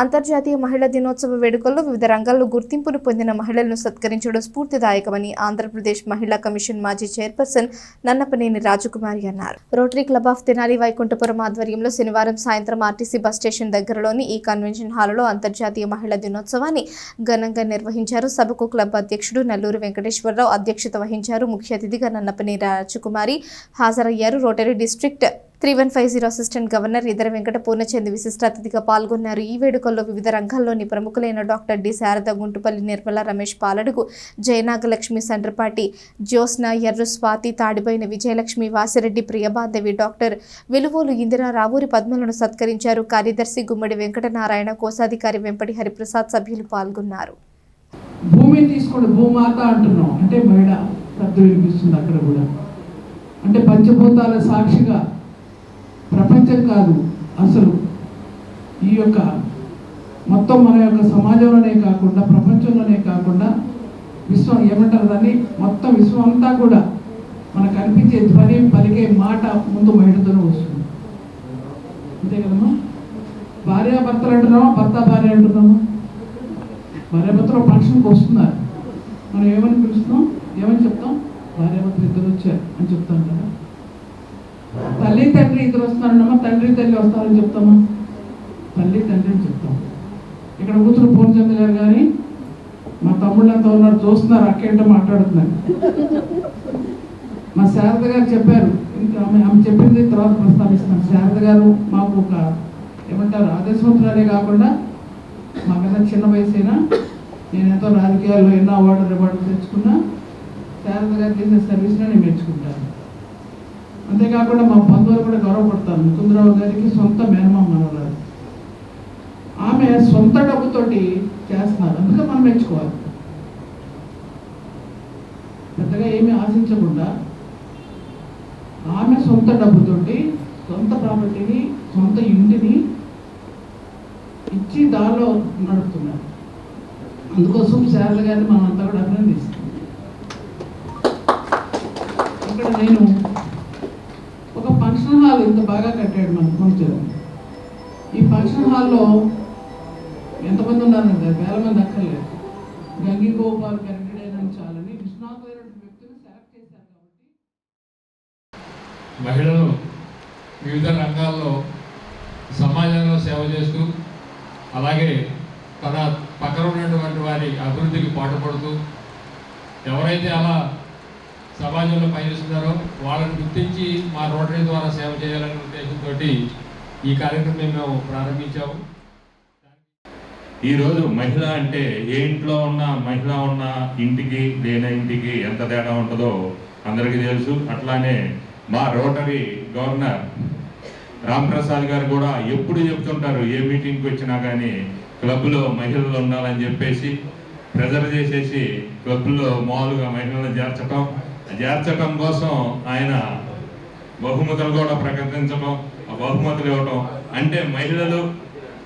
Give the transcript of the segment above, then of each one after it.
అంతర్జాతీయ మహిళా దినోత్సవ వేడుకల్లో వివిధ రంగాల్లో గుర్తింపును పొందిన మహిళలను సత్కరించడం స్ఫూర్తిదాయకమని ఆంధ్రప్రదేశ్ మహిళా కమిషన్ మాజీ చైర్పర్సన్ నన్నపనేని రాజకుమారి అన్నారు. Rotary club of Tenali Vaikunthapuram ఆధ్వర్యంలో శనివారం సాయంత్రం ఆర్టీసీ బస్ స్టేషన్ దగ్గరలోని ఈ కన్వెన్షన్ హాల్లో అంతర్జాతీయ మహిళా దినోత్సవాన్ని ఘనంగా నిర్వహించారు. సభకు క్లబ్ అధ్యక్షుడు నల్లూరు వెంకటేశ్వరరావు అధ్యక్షత వహించారు. ముఖ్య అతిథిగా నన్నపనేని రాజకుమారి హాజరయ్యారు. Rotary district 3150 assistant governor Idara Venkata Purnachand విశిష్ట అతిథిగా పాల్గొన్నారు. ఈ వేడుకల్లో వివిధ రంగాల్లోని ప్రముఖులైన doctor D Sharada, Guntupalli Nirmala, Ramesh Paladugu, Jayanagalakshmi, Sandrapati Jyotsna, Erru Swathi, Tadibaina Vijayalakshmi, Vasireddy Priyabandhavi, doctor Veluvolu Indira, Ravuri పద్మలను సత్కరించారు. కార్యదర్శి గుమ్మడి వెంకటనారాయణ, కోశాధికారి వెంపటి హరిప్రసాద్ సభ్యులు పాల్గొన్నారు. భూమి తీసుకోండి, భూమాత అంటున్నాం అంటే మహిళ శబ్దం వినిపిస్తుంది అక్కడ కూడా. అంటే పంచభూతాల సాక్షిగా ప్రపంచం కాదు, అసలు ఈ యొక్క మొత్తం మన యొక్క సమాజంలోనే కాకుండా ప్రపంచంలోనే కాకుండా విశ్వం ఏమంటారు దాన్ని, మొత్తం విశ్వం అంతా కూడా మనకు కనిపించే ధ్వని, పలికే మాట ముందు మహిళతోనే వస్తుంది. అంతే కదమ్మా. భార్యాభర్తలు అంటున్నామా, భర్త భార్య అంటున్నామా? భార్యాభర్తలు ఫంక్షన్కి వస్తున్నారు, మనం ఏమని పిలుస్తున్నాం, ఏమని చెప్తాం? భార్యాభర్తలు ఇద్దరు వచ్చారు అని చెప్తాం కదా. తల్లి తండ్రి ఇద్దరు వస్తున్నారన్నమా, తండ్రి తల్లి వస్తారని చెప్తామా? తల్లి తండ్రి అని చెప్తాం. ఇక్కడ కూతురు పూర్ణచంద్ర గారు కానీ మా తమ్ముళ్ళంతా ఉన్నారు, చూస్తున్నారు, అక్కేంటో మాట్లాడుతున్నారు. మా శారద గారు చెప్పారు, ఇంకా ఆమె చెప్పింది తర్వాత ప్రస్తావిస్తాను. శారద గారు మాకు ఒక ఏమంటారు ఆదేశవంతురాలే కాకుండా మాకన్నా చిన్న వయసైనా నేను ఎంతో రాజకీయాల్లో ఎన్నో రివార్డులు తెచ్చుకున్నా శారద గారు చేసిన సర్వీస్ని నేను మెచ్చుకుంటాను. అంతేకాకుండా మా బంధువులు కూడా గౌరవపడతాను. ముకుందరావు గారికి సొంత మేనమామ మనవరాలు, ఆమె సొంత డబ్బుతోటి చేస్తున్నారు, అందుకే మనం మెచ్చుకోవాలి. పెద్దగా ఏమీ ఆశించకుండా ఆమె సొంత డబ్బుతోటి సొంత ప్రాపర్టీని, సొంత ఇంటిని ఇచ్చి దానిలో నడుపుతున్నారు. అందుకోసం శారద గారిని మనం అంతా కూడా అభినందిస్తాం. ఇక్కడ నేను ఒక ఫంక్షన్ హాల్ ఇంత బాగా కట్టాడు మన కొంచెం. ఈ ఫంక్షన్ హాల్లో ఎంతమంది ఉన్నారంటే వేల మంది అక్కర్లేదు. గంగిగోపాల్ కరెక్టెడ్ చాలని విశ్వనాథ్ వ్యక్తిని సెలెక్ట్ చేశారు. కాబట్టి మహిళలు వివిధ రంగాల్లో సమాజంలో సేవ చేస్తూ, అలాగే తన పక్కన ఉన్నటువంటి వారి అభివృద్ధికి పాటుపడుతూ, ఎవరైతే అలా సమాజంలో పనిచేస్తున్నారో వాళ్ళని గుర్తించి మా రోటరీ ద్వారా సేవ చేయాలనే ఉద్దేశంతో ఈ కార్యక్రమం మేము ప్రారంభించాము. ఈరోజు మహిళ అంటే ఏ ఇంట్లో ఉన్న మహిళ ఉన్న ఇంటికి లేని ఇంటికి ఎంత తేడా ఉంటుందో అందరికీ తెలుసు. అట్లానే మా రోటరీ గవర్నర్ రాంప్రసాద్ గారు కూడా ఎప్పుడు చెప్తుంటారు, ఏ మీటింగ్కి వచ్చినా కానీ క్లబ్లో మహిళలు ఉండాలని చెప్పేసి ప్రెజర్ చేసేసి క్లబ్లో మామూలుగా మహిళలను చేర్చడం కోసం ఆయన బహుమతులు కూడా ప్రకటించడం, ఆ బహుమతులు ఇవ్వటం అంటే మహిళలు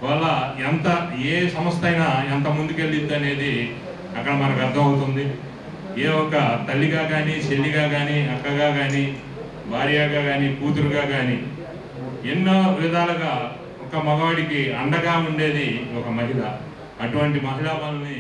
వల్ల ఎంత ఏ సంస్థ అయినా ఎంత ముందుకెళ్ళిద్ది అనేది అక్కడ మనకు అర్థమవుతుంది. ఏ ఒక్క తల్లిగా కానీ, చెల్లిగా కానీ, అక్కగా కానీ, భార్యగా కానీ, కూతురుగా కానీ ఎన్నో విధాలుగా ఒక మగవాడికి అండగా ఉండేది ఒక మహిళ. అటువంటి మహిళా వాళ్ళని